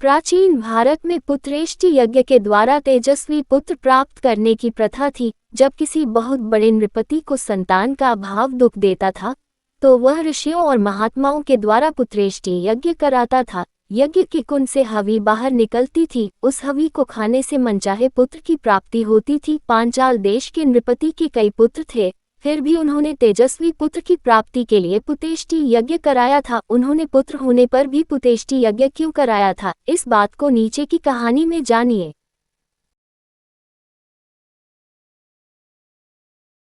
प्राचीन भारत में पुत्रेष्टि यज्ञ के द्वारा तेजस्वी पुत्र प्राप्त करने की प्रथा थी। जब किसी बहुत बड़े नृपति को संतान का अभाव दुख देता था तो वह ऋषियों और महात्माओं के द्वारा पुत्रेष्टि यज्ञ कराता था। यज्ञ के कुंड से हवि बाहर निकलती थी। उस हवि को खाने से मनचाहे पुत्र की प्राप्ति होती थी। पांचाल देश के नृपति के कई पुत्र थे, फिर भी उन्होंने तेजस्वी पुत्र की प्राप्ति के लिए पुतेष्टि यज्ञ कराया था। उन्होंने पुत्र होने पर भी पुतेष्टि यज्ञ क्यों कराया था, इस बात को नीचे की कहानी में जानिए।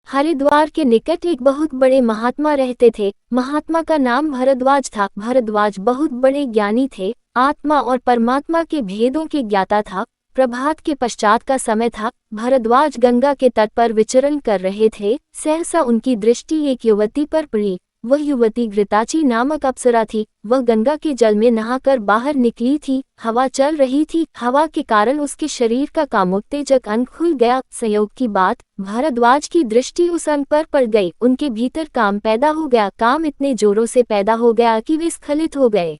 हरिद्वार के निकट एक बहुत बड़े महात्मा रहते थे। महात्मा का नाम भरद्वाज था। भरद्वाज बहुत बड़े ज्ञानी थे, आत्मा और परमात्मा के भेदों के ज्ञाता था। प्रभात के पश्चात का समय था। भरद्वाज गंगा के तट पर विचरण कर रहे थे। सहसा उनकी दृष्टि एक युवती पर पड़ी। वह युवती घृताची नामक अप्सरा थी। वह गंगा के जल में नहाकर बाहर निकली थी। हवा चल रही थी। हवा के कारण उसके शरीर का कामोत्तेजक अंग खुल गया। संयोग की बात, भरद्वाज की दृष्टि उस अंग पर पड़ गई। उनके भीतर काम पैदा हो गया। काम इतने जोरों से पैदा हो गया कि वे स्खलित हो गए।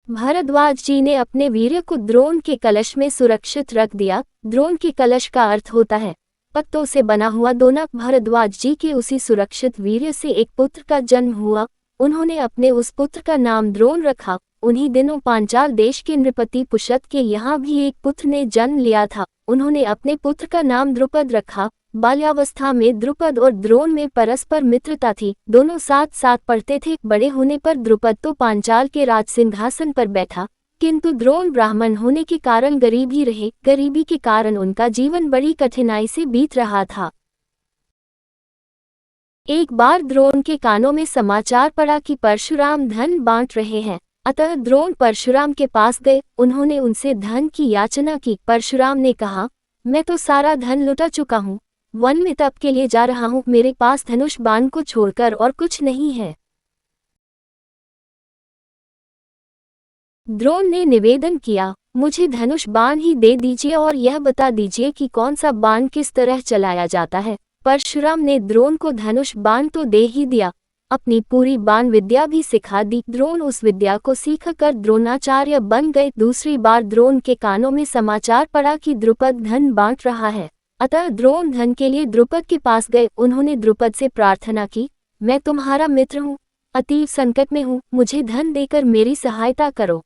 भरद्वाज जी ने अपने वीर्य को द्रोण के कलश में सुरक्षित रख दिया। द्रोण के कलश का अर्थ होता है पत्तों से बना हुआ दोना। भरद्वाज जी के उसी सुरक्षित वीर्य से एक पुत्र का जन्म हुआ। उन्होंने अपने उस पुत्र का नाम द्रोण रखा। उन्हीं दिनों पांचाल देश के नृपति पुशत के यहाँ भी एक पुत्र ने जन्म लिया था। उन्होंने अपने पुत्र का नाम द्रुपद रखा। बाल्यावस्था में द्रुपद और द्रोण में परस्पर मित्रता थी। दोनों साथ साथ पढ़ते थे। बड़े होने पर द्रुपद तो पांचाल के राज सिंहासन पर बैठा, किंतु द्रोण ब्राह्मण होने के कारण गरीब ही रहे। गरीबी के कारण उनका जीवन बड़ी कठिनाई से बीत रहा था। एक बार द्रोण के कानों में समाचार पड़ा कि परशुराम धन बांट रहे हैं। अतः द्रोण परशुराम के पास गए। उन्होंने उनसे धन की याचना की। परशुराम ने कहा, मैं तो सारा धन लुटा चुका हूँ, वन में तप के लिए जा रहा हूँ, मेरे पास धनुष बाण को छोड़कर और कुछ नहीं है। द्रोण ने निवेदन किया, मुझे धनुष बाण ही दे दीजिए और यह बता दीजिए कि कौन सा बाण किस तरह चलाया जाता है। परशुराम ने द्रोण को धनुष बाण तो दे ही दिया, अपनी पूरी बाण विद्या भी सिखा दी। द्रोण उस विद्या को सीखकर द्रोणाचार्य बन गए। दूसरी बार द्रोण के कानों में समाचार पड़ा कि द्रुपद धन बांट रहा है। अतः द्रोण धन के लिए द्रुपद के पास गए। उन्होंने द्रुपद से प्रार्थना की, मैं तुम्हारा मित्र हूँ, अतीव संकट में हूँ, मुझे धन देकर मेरी सहायता करो।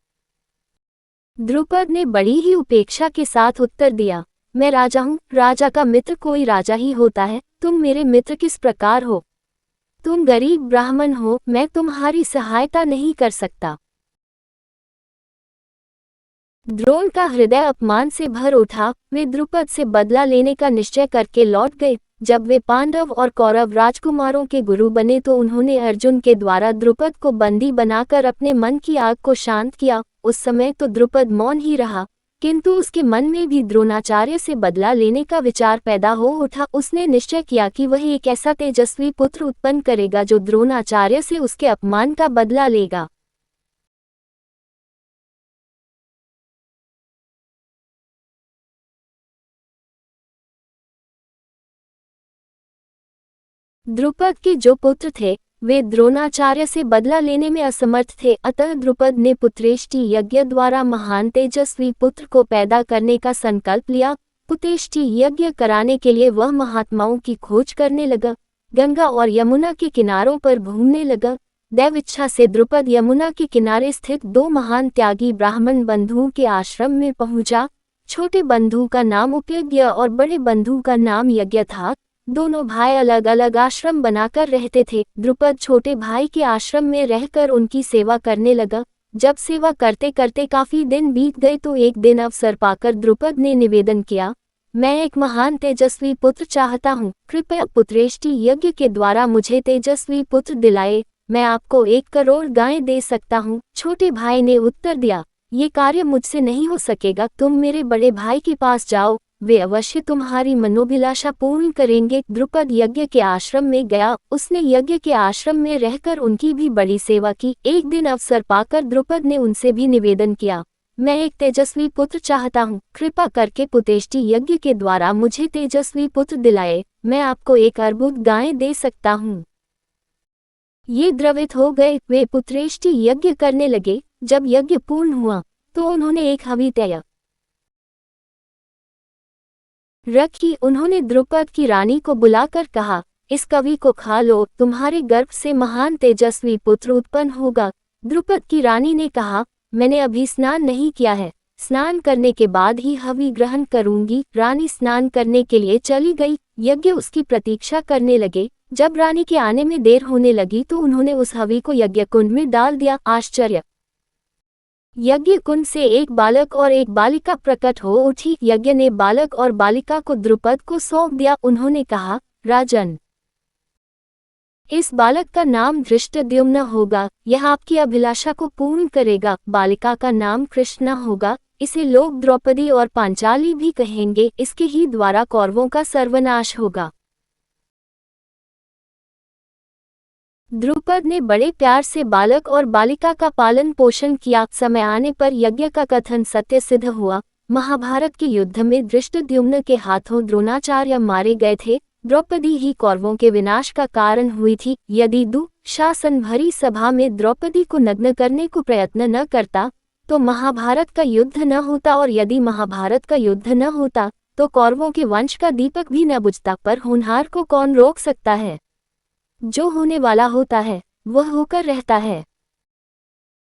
द्रुपद ने बड़ी ही उपेक्षा के साथ उत्तर दिया, मैं राजा हूँ, राजा का मित्र कोई राजा ही होता है। तुम मेरे मित्र किस प्रकार हो? तुम गरीब ब्राह्मण हो, मैं तुम्हारी सहायता नहीं कर सकता। द्रोण का हृदय अपमान से भर उठा। वे द्रुपद से बदला लेने का निश्चय करके लौट गए। जब वे पांडव और कौरव राजकुमारों के गुरु बने तो उन्होंने अर्जुन के द्वारा द्रुपद को बंदी बनाकर अपने मन की आग को शांत किया। उस समय तो द्रुपद मौन ही रहा, किंतु उसके मन में भी द्रोणाचार्य से बदला लेने का विचार पैदा हो उठा। उसने निश्चय किया कि वह एक ऐसा तेजस्वी पुत्र उत्पन्न करेगा जो द्रोणाचार्य से उसके अपमान का बदला लेगा। द्रुपद के जो पुत्र थे वे द्रोणाचार्य से बदला लेने में असमर्थ थे। अतः द्रुपद ने पुत्रेष्टि यज्ञ द्वारा महान तेजस्वी पुत्र को पैदा करने का संकल्प लिया। पुत्रेष्टि यज्ञ कराने के लिए वह महात्माओं की खोज करने लगा। गंगा और यमुना के किनारों पर घूमने लगा। दैव इच्छा से द्रुपद यमुना के किनारे स्थित दो महान त्यागी ब्राह्मण बंधुओं के आश्रम में पहुंचा। छोटे बंधु का नाम उपयज्ञ और बड़े बंधु का नाम यज्ञ था। दोनों भाई अलग अलग आश्रम बनाकर रहते थे। द्रुपद छोटे भाई के आश्रम में रहकर उनकी सेवा करने लगा। जब सेवा करते करते काफी दिन बीत गए तो एक दिन अवसर पाकर द्रुपद ने निवेदन किया, मैं एक महान तेजस्वी पुत्र चाहता हूँ, कृपया पुत्रेष्टि यज्ञ के द्वारा मुझे तेजस्वी पुत्र दिलाए। मैं आपको 1 करोड़ गायें दे सकता हूँ। छोटे भाई ने उत्तर दिया, ये कार्य मुझसे नहीं हो सकेगा, तुम मेरे बड़े भाई के पास जाओ, वे अवश्य तुम्हारी मनोभिलाषा पूर्ण करेंगे। द्रुपद यज्ञ के आश्रम में गया। उसने यज्ञ के आश्रम में रहकर उनकी भी बड़ी सेवा की। एक दिन अवसर पाकर द्रुपद ने उनसे भी निवेदन किया, मैं एक तेजस्वी पुत्र चाहता हूँ, कृपा करके पुत्रेष्टि यज्ञ के द्वारा मुझे तेजस्वी पुत्र दिलाए। मैं आपको 1 अर्बुद गायें दे सकता हूँ। ये द्रवित हो गए। वे पुत्रेष्टि यज्ञ करने लगे। जब यज्ञ पूर्ण हुआ तो उन्होंने एक हवि तय रखी। उन्होंने द्रुपद की रानी को बुलाकर कहा, इस कवि को खा लो, तुम्हारे गर्भ से महान तेजस्वी पुत्र उत्पन्न होगा। द्रुपद की रानी ने कहा, मैंने अभी स्नान नहीं किया है, स्नान करने के बाद ही हवि ग्रहण करूंगी। रानी स्नान करने के लिए चली गई। यज्ञ उसकी प्रतीक्षा करने लगे। जब रानी के आने में देर होने लगी तो उन्होंने उस हवि को यज्ञ कुंड में डाल दिया। आश्चर्य! यज्ञ कुंड से एक बालक और एक बालिका प्रकट हो उठी। यज्ञ ने बालक और बालिका को द्रुपद को सौंप दिया। उन्होंने कहा, राजन, इस बालक का नाम धृष्टद्युम्न होगा, यह आपकी अभिलाषा को पूर्ण करेगा। बालिका का नाम कृष्णा होगा, इसे लोग द्रौपदी और पांचाली भी कहेंगे। इसके ही द्वारा कौरवों का सर्वनाश होगा। द्रुपद ने बड़े प्यार से बालक और बालिका का पालन पोषण किया। समय आने पर यज्ञ का कथन सत्य सिद्ध हुआ। महाभारत के युद्ध में धृष्टद्युम्न के हाथों द्रोणाचार्य मारे गए थे। द्रौपदी ही कौरवों के विनाश का कारण हुई थी। यदि दुःशासन भरी सभा में द्रौपदी को नग्न करने को प्रयत्न न करता तो महाभारत का युद्ध न होता, और यदि महाभारत का युद्ध न होता तो कौरवों के वंश का दीपक भी न बुझता। पर होनहार को कौन रोक सकता है? जो होने वाला होता है वह होकर रहता है।